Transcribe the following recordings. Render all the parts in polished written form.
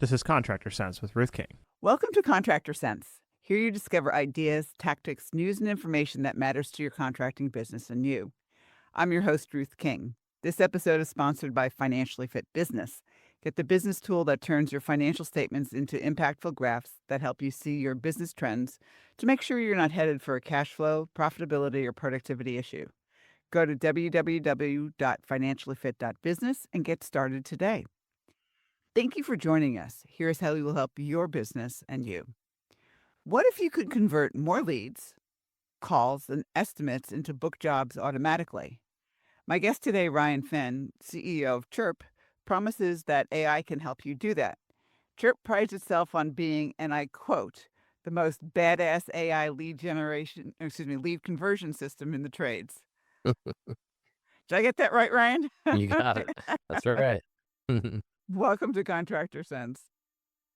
This is Contractor Sense with Ruth King. Welcome to Contractor Sense. Here you discover ideas, tactics, news, and information that matters to your contracting business and you. I'm your host, Ruth King. This episode is sponsored by Financially Fit Business. Get the business tool that turns your financial statements into impactful graphs that help you see your business trends to make sure you're not headed for a cash flow, profitability, or productivity issue. Go to www.financiallyfit.business and get started today. Thank you for joining us. Here's how we will help your business and you. What if you could convert more leads, calls, and estimates into book jobs automatically? My guest today, Ryan Fenn, CEO of Chiirp, promises that AI can help you do that. Chiirp prides itself on being, and I quote, the most badass AI lead conversion system in the trades. Did I get that right, Ryan? You got it. That's right. Welcome to Contractor Sense.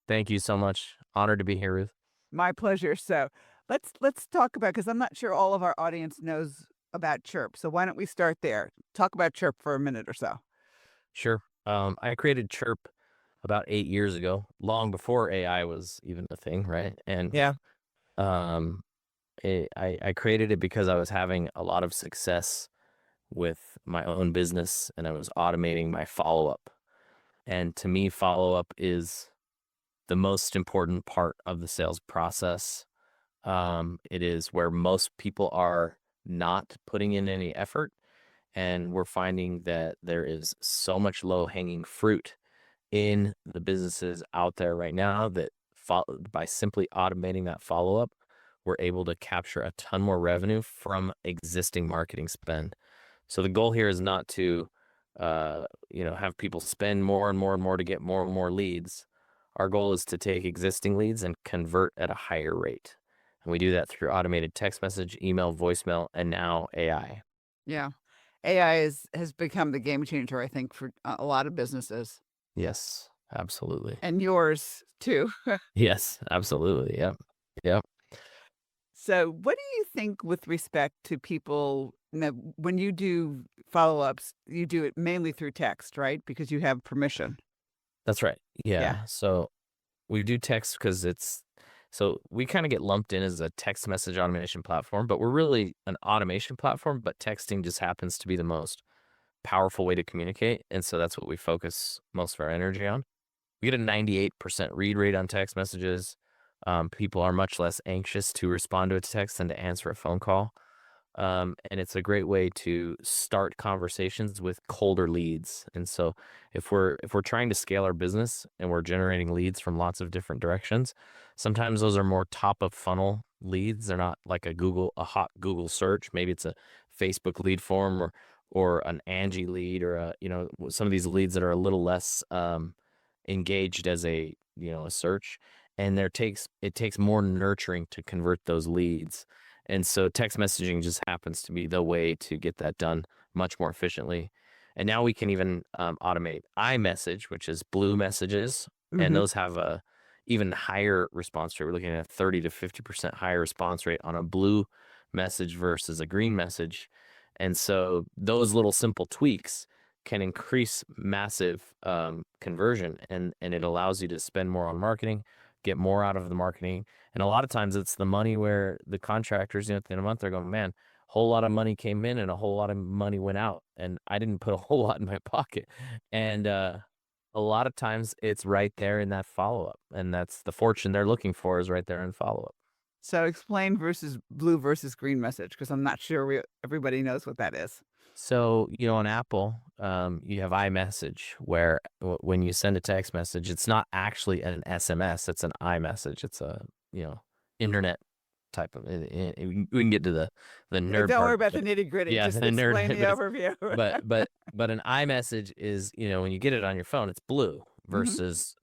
Thank you so much. Honored to be here, Ruth. My pleasure. So let's talk about, because I'm not sure all of our audience knows about Chiirp. So why don't we start there? Talk about Chiirp for a minute or so. Sure. I created Chiirp about 8 years ago, long before AI was even a thing, right? And Yeah. I created it because I was having a lot of success with my own business, and I was automating my follow-up. And to me, follow-up is the most important part of the sales process. It is where most people are not putting in any effort, and we're finding that there is so much low-hanging fruit in the businesses out there right now that by simply automating that follow-up, we're able to capture a ton more revenue from existing marketing spend. So the goal here is not to have people spend more and more and more to get more and more leads. Our goal is to take existing leads and convert at a higher rate. And we do that through automated text message, email, voicemail, and now AI. Yeah. AI has become the game changer, I think, for a lot of businesses. Yes, absolutely. And yours too. Yes, absolutely. Yep. Yep. So what do you think with respect to people, when you do follow-ups, you do it mainly through text, right? Because you have permission. That's right. Yeah. Yeah. So we do text because so we kind of get lumped in as a text message automation platform, but we're really an automation platform, but texting just happens to be the most powerful way to communicate. And so that's what we focus most of our energy on. We get a 98% read rate on text messages. People are much less anxious to respond to a text than to answer a phone call. And it's a great way to start conversations with colder leads. And so if we're trying to scale our business and we're generating leads from lots of different directions, sometimes those are more top of funnel leads. They're not like a hot Google search. Maybe it's a Facebook lead form or an Angie lead, or some of these leads that are a little less engaged as a search. And it takes more nurturing to convert those leads. And so text messaging just happens to be the way to get that done much more efficiently. And now we can even automate iMessage, which is blue messages. Mm-hmm. And those have a even higher response rate. We're looking at a 30 to 50% higher response rate on a blue message versus a green message. And so those little simple tweaks can increase massive conversion, and it allows you to spend more on marketing, get more out of the marketing. And a lot of times it's the money where the contractors, at the end of the month, they're going, man, a whole lot of money came in and a whole lot of money went out, and I didn't put a whole lot in my pocket. And a lot of times it's right there in that follow-up, and that's the fortune they're looking for, is right there in follow-up. So explain blue versus green message, because I'm not sure everybody knows what that is. So, on Apple, you have iMessage, where when you send a text message, it's not actually an SMS, it's an iMessage. It's a, internet type of, we can get to the nerd Don't part, worry about the nitty gritty. yeah, Just the nerd, explain the overview. but an iMessage is, when you get it on your phone, it's blue versus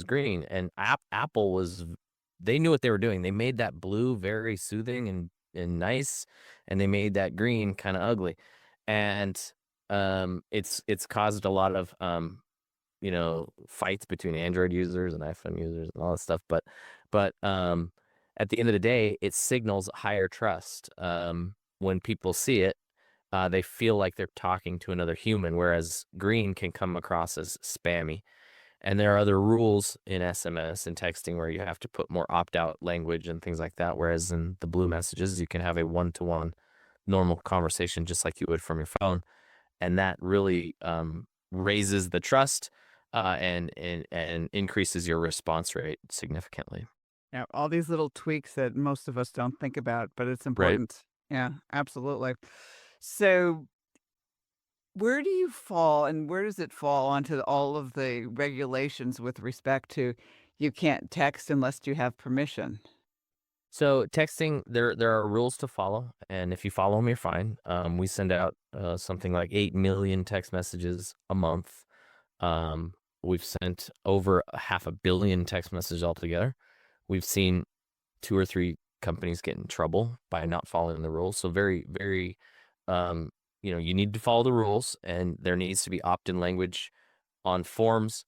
green. And Apple they knew what they were doing. They made that blue very soothing and nice, and they made that green kind of ugly. And it's caused a lot of fights between Android users and iPhone users and all that stuff. But at the end of the day, it signals higher trust. When people see it, they feel like they're talking to another human, whereas green can come across as spammy. And there are other rules in SMS and texting where you have to put more opt-out language and things like that. Whereas in the blue messages, you can have a one-to-one normal conversation just like you would from your phone. And that really raises the trust and increases your response rate significantly. Yeah, all these little tweaks that most of us don't think about, but it's Right. important. Yeah, absolutely. So, where do you fall and where does it fall onto all of the regulations with respect to you can't text unless you have permission? So texting, there are rules to follow, and if you follow them, you're fine. We send out something like 8 million text messages a month. We've sent over 500 million text messages altogether. We've seen 2 or 3 companies get in trouble by not following the rules. So very, very, um, you need to follow the rules, and there needs to be opt-in language on forms.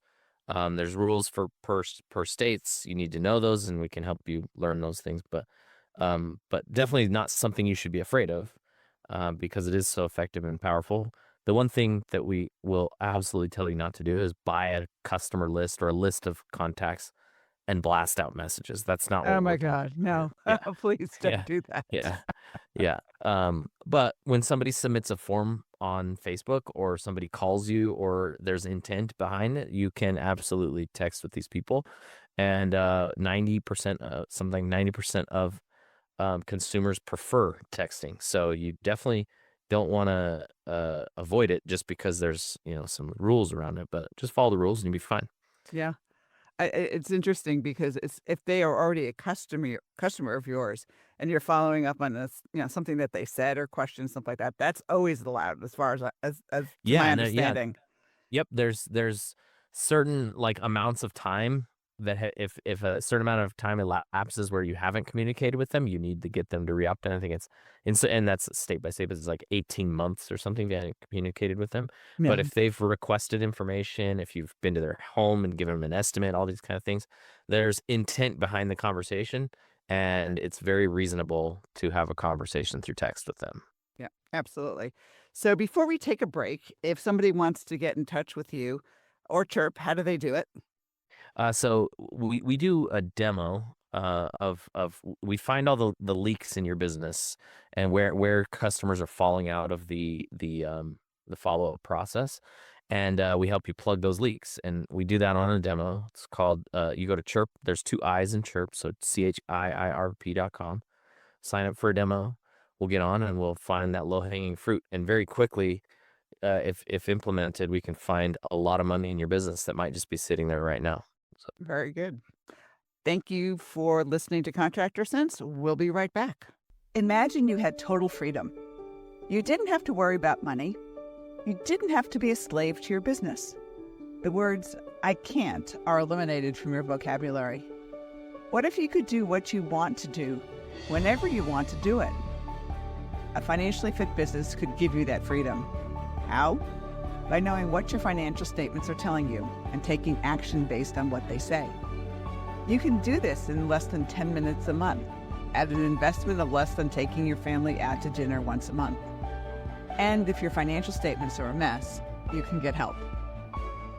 There's rules for per states. You need to know those, and we can help you learn those things. But definitely not something you should be afraid of, because it is so effective and powerful. The one thing that we will absolutely tell you not to do is buy a customer list or a list of contacts and blast out messages. That's not Oh what we're my talking God, about no. here. Please Yeah, don't do that. yeah, yeah. But when somebody submits a form on Facebook or somebody calls you or there's intent behind it, you can absolutely text with these people. And 90%, something 90% of consumers prefer texting. So you definitely don't want to avoid it just because there's some rules around it. But just follow the rules and you'll be fine. Yeah. It's interesting because it's if they are already a customer of yours and you're following up on this, something that they said or questioned, something like that, that's always allowed as far as as to my Yeah, no, yeah. understanding. Yep, there's certain like amounts of time that if a certain amount of time elapses where you haven't communicated with them, you need to get them to re-opt in. I think and that's state by state, but it's like 18 months or something if you haven't communicated with them. Yeah. But if they've requested information, if you've been to their home and given them an estimate, all these kind of things, there's intent behind the conversation, and it's very reasonable to have a conversation through text with them. Yeah, absolutely. So before we take a break, if somebody wants to get in touch with you or Chirp, how do they do it? So we do a demo of we find all the leaks in your business and where customers are falling out of the follow-up process, and we help you plug those leaks, and we do that on a demo. It's called you go to Chiirp. There's 2 I's in Chiirp, so CHIIRP.com. Sign up for a demo. We'll get on and we'll find that low-hanging fruit, and very quickly, if implemented, we can find a lot of money in your business that might just be sitting there right now. So. Very good. Thank you for listening to Contractor Sense. We'll be right back. Imagine you had total freedom. You didn't have to worry about money. You didn't have to be a slave to your business. The words "I can't" are eliminated from your vocabulary. What if you could do what you want to do whenever you want to do it? A financially fit business could give you that freedom. How? By knowing what your financial statements are telling you and taking action based on what they say. You can do this in less than 10 minutes a month at an investment of less than taking your family out to dinner once a month. And if your financial statements are a mess, you can get help.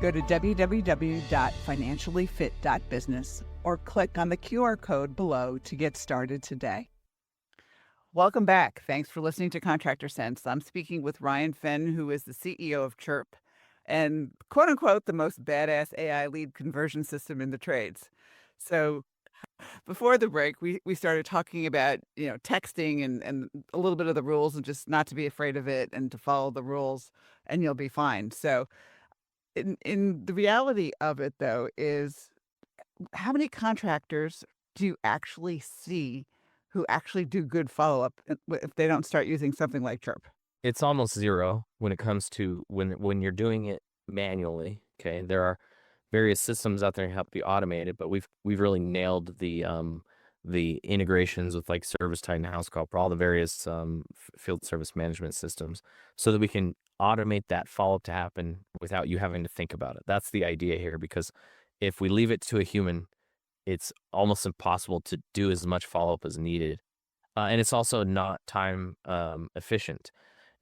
Go to www.financiallyfit.business or click on the QR code below to get started today. Welcome back. Thanks for listening to Contractor Sense. I'm speaking with Ryan Fenn, who is the CEO of Chiirp and quote unquote the most badass AI lead conversion system in the trades. So before the break, we started talking about, texting and a little bit of the rules and just not to be afraid of it and to follow the rules and you'll be fine. So in the reality of it, though, is how many contractors do you actually see who actually do good follow-up if they don't start using something like Chirp? It's almost zero when it comes to when you're doing it manually. Okay, there are various systems out there to help you automate it, but we've really nailed the integrations with like ServiceTitan and HouseCall for all the various field service management systems, so that we can automate that follow-up to happen without you having to think about it. That's the idea here, because if we leave it to a human, it's almost impossible to do as much follow-up as needed. And it's also not time efficient.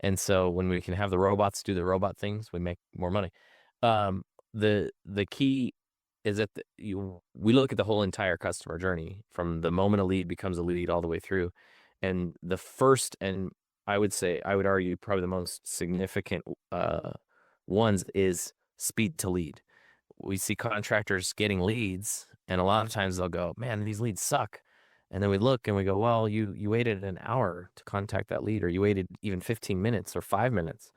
And so when we can have the robots do the robot things, we make more money. The key is that we look at the whole entire customer journey from the moment a lead becomes a lead all the way through. And the first, and I would argue probably the most significant ones is speed to lead. We see contractors getting leads, and a lot of times they'll go, man, these leads suck. And then we look and we go, well, you waited an hour to contact that lead, or you waited even 15 minutes or 5 minutes.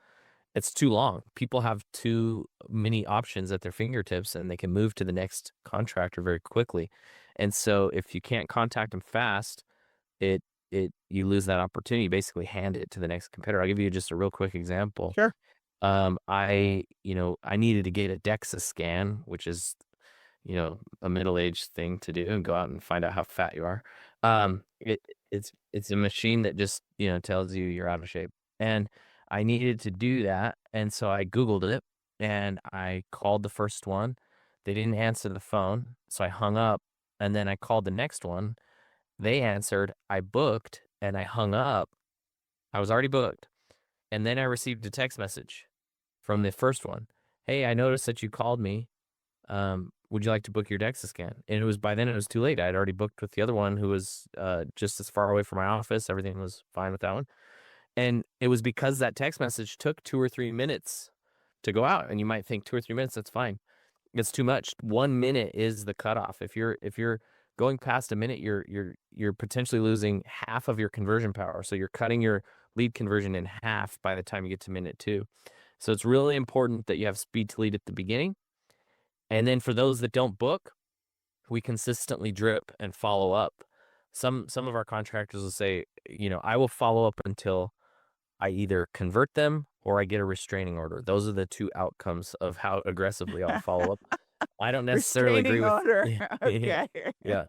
It's too long. People have too many options at their fingertips, and they can move to the next contractor very quickly. And so if you can't contact them fast, you lose that opportunity. You basically hand it to the next competitor. I'll give you just a real quick example. Sure. I needed to get a DEXA scan, which is, a middle-aged thing to do, and go out and find out how fat you are. It's a machine that just, tells you you're out of shape. And I needed to do that. And so I Googled it and I called the first one. They didn't answer the phone. So I hung up, and then I called the next one. They answered, I booked, and I hung up. I was already booked. And then I received a text message from the first one. Hey, I noticed that you called me. Would you like to book your DEXA scan? And by then it was too late. I had already booked with the other one who was just as far away from my office. Everything was fine with that one. And it was because that text message took 2 or 3 minutes to go out. And you might think 2 or 3 minutes, that's fine. It's too much. 1 minute is the cutoff. If you're going past a minute, you're potentially losing half of your conversion power. So you're cutting your lead conversion in half by the time you get to minute 2. So it's really important that you have speed to lead at the beginning. And then for those that don't book, we consistently drip and follow up. Some of our contractors will say, I will follow up until I either convert them or I get a restraining order. Those are the 2 outcomes of how aggressively I'll follow up. I don't necessarily agree with Order. Okay. yeah.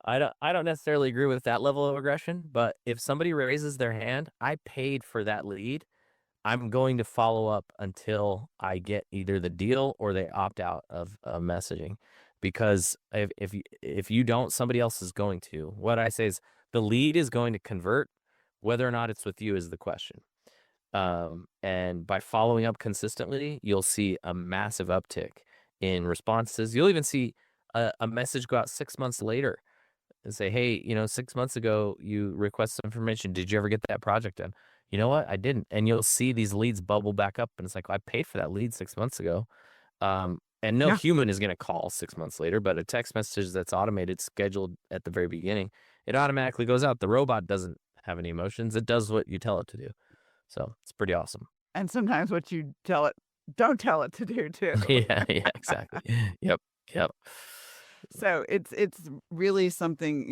I don't necessarily agree with that level of aggression, but if somebody raises their hand, I paid for that lead. I'm going to follow up until I get either the deal or they opt out of messaging, because if you don't, somebody else is going to. What I say is the lead is going to convert. Whether or not it's with you is the question. And by following up consistently, you'll see a massive uptick in responses. You'll even see a message go out 6 months later and say, hey, 6 months ago, you requested some information. Did you ever get that project done? You know what? I didn't. And you'll see these leads bubble back up. And it's like, I paid for that lead 6 months ago. And no Yeah. human is going to call 6 months later, but a text message that's automated, scheduled at the very beginning, it automatically goes out. The robot doesn't have any emotions. It does what you tell it to do. So it's pretty awesome. And sometimes what you don't tell it to do too. yeah, exactly. Yep. So it's really something,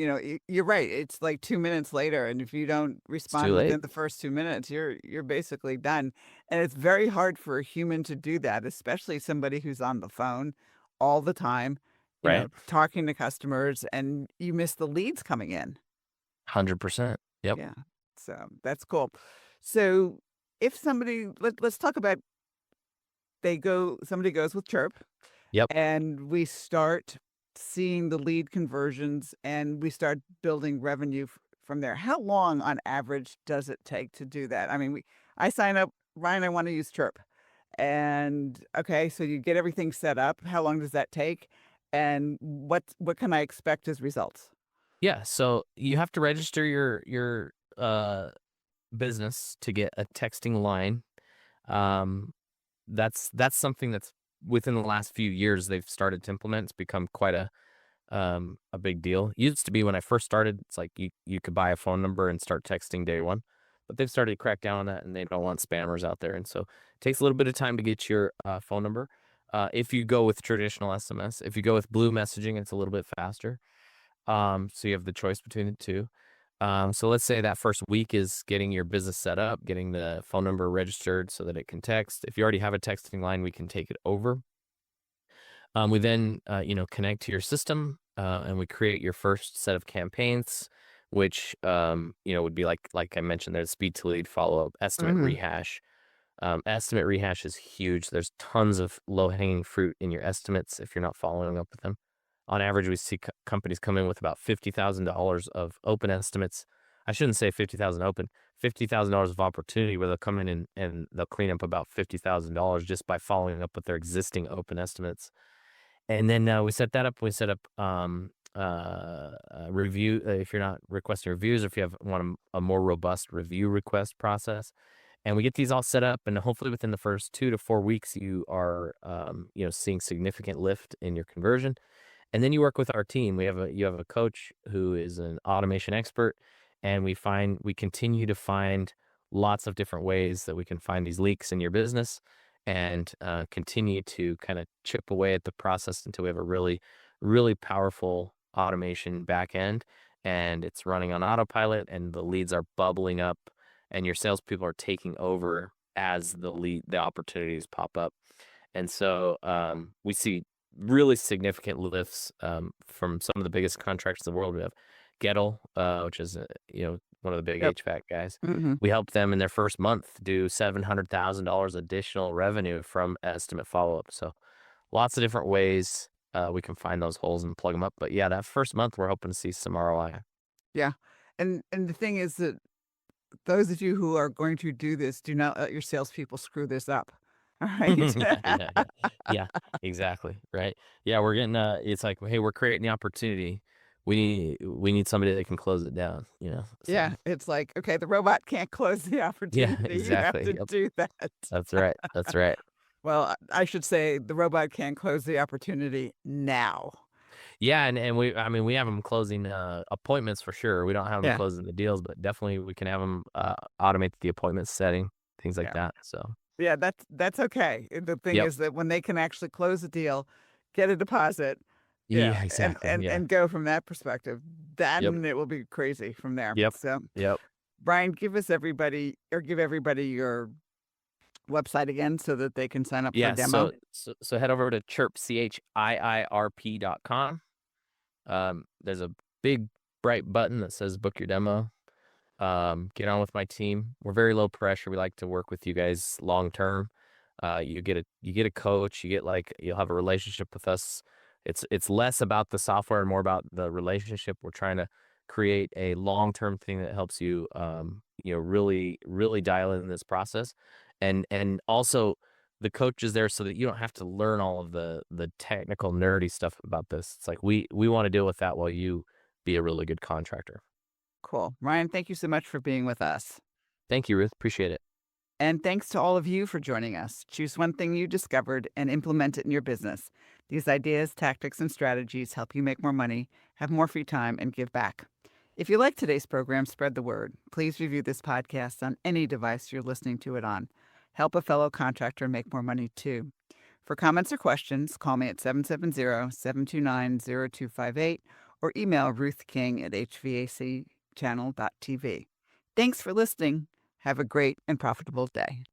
you're right. It's like 2 minutes later, and if you don't respond too late. within the first 2 minutes, you're basically done. And it's very hard for a human to do that, especially somebody who's on the phone all the time, Right. talking to customers, and you miss the leads coming in. 100%. Yep. Yeah. So that's cool. So if let's talk about, somebody goes with Chiirp. Yep. And we start seeing the lead conversions, and we start building revenue from there. How long on average does it take to do that? I mean, I sign up, Ryan, I want to use Chiirp. And okay, so you get everything set up. How long does that take? And what can I expect as results? Yeah. So you have to register your business to get a texting line. That's something that's within the last few years they've started to implement. It's become quite a big deal. It used to be when I first started, it's like you could buy a phone number and start texting day one, but they've started to crack down on that, and they don't want spammers out there. And so it takes a little bit of time to get your phone number. If you go with traditional SMS, if you go with blue messaging, it's a little bit faster. So you have the choice between the 2. So let's say that first week is getting your business set up, getting the phone number registered so that it can text. If you already have a texting line, we can take it over. We then, connect to your system, and we create your first set of campaigns, which, would be like I mentioned, there's speed to lead, follow up, estimate, rehash. Estimate rehash is huge. There's tons of low hanging fruit in your estimates if you're not following up with them. On average, we see companies come in with about $50,000 of open estimates. I shouldn't say 50,000 open, $50,000 of opportunity, where they'll come in and they'll clean up about $50,000 just by following up with their existing open estimates. And then we set that up. We set up a review if you're not requesting reviews, or if you want a more robust review request process. And we get these all set up, and hopefully within the first 2 to 4 weeks, you are seeing significant lift in your conversion. And then you work with our team. You have a coach who is an automation expert, and we continue to find lots of different ways that we can find these leaks in your business, and continue to kind of chip away at the process until we have a really, really powerful automation back end, and it's running on autopilot, and the leads are bubbling up, and your salespeople are taking over as the opportunities pop up. And so we see really significant lifts from some of the biggest contractors in the world. We have Gettle, which is one of the big Yep. HVAC guys. Hmm. We helped them in their first month do $700,000 additional revenue from estimate follow-up. So lots of different ways we can find those holes and plug them up. But yeah, that first month we're hoping to see some ROI. Yeah. And the thing is that those of you who are going to do this, do not let your salespeople screw this up. All right. Yeah, exactly. Right. Yeah, we're getting it's like, hey, we're creating the opportunity. We need somebody that can close it down, So Yeah. It's like, okay, the robot can't close the yeah, opportunity. You have exactly. to Yep. do that. That's right. That's right. Well, I should say the robot can't close the opportunity now. Yeah, and we have them closing appointments for sure. We don't have them Yeah. closing the deals, but definitely we can have them automate the appointment setting, things like Yeah. that. So Yeah, that's okay. The thing yep. is that when they can actually close a deal, get a deposit, yeah, Yeah, and exactly. and Yeah. and go from that perspective, Yep. then it will be crazy from there. Yep. So, Yep. Brian, give everybody your website again so that they can sign up for a Yeah. demo. So head over to Chiirp, CHIIRP.com. There's a big bright button that says book your demo. Get on with my team. We're very low pressure. We like to work with you guys long term. You get a coach. You'll have a relationship with us. It's less about the software and more about the relationship. We're trying to create a long-term thing that helps you really, really dial in this process. And also the coach is there so that you don't have to learn all of the technical nerdy stuff about this. It's like we want to deal with that while you be a really good contractor. Cool. Ryan, thank you so much for being with us. Thank you, Ruth. Appreciate it. And thanks to all of you for joining us. Choose one thing you discovered and implement it in your business. These ideas, tactics, and strategies help you make more money, have more free time, and give back. If you like today's program, spread the word. Please review this podcast on any device you're listening to it on. Help a fellow contractor make more money too. For comments or questions, call me at 770-729-0258 or email Ruth King at hvacchannel.tv. Thanks for listening. Have a great and profitable day.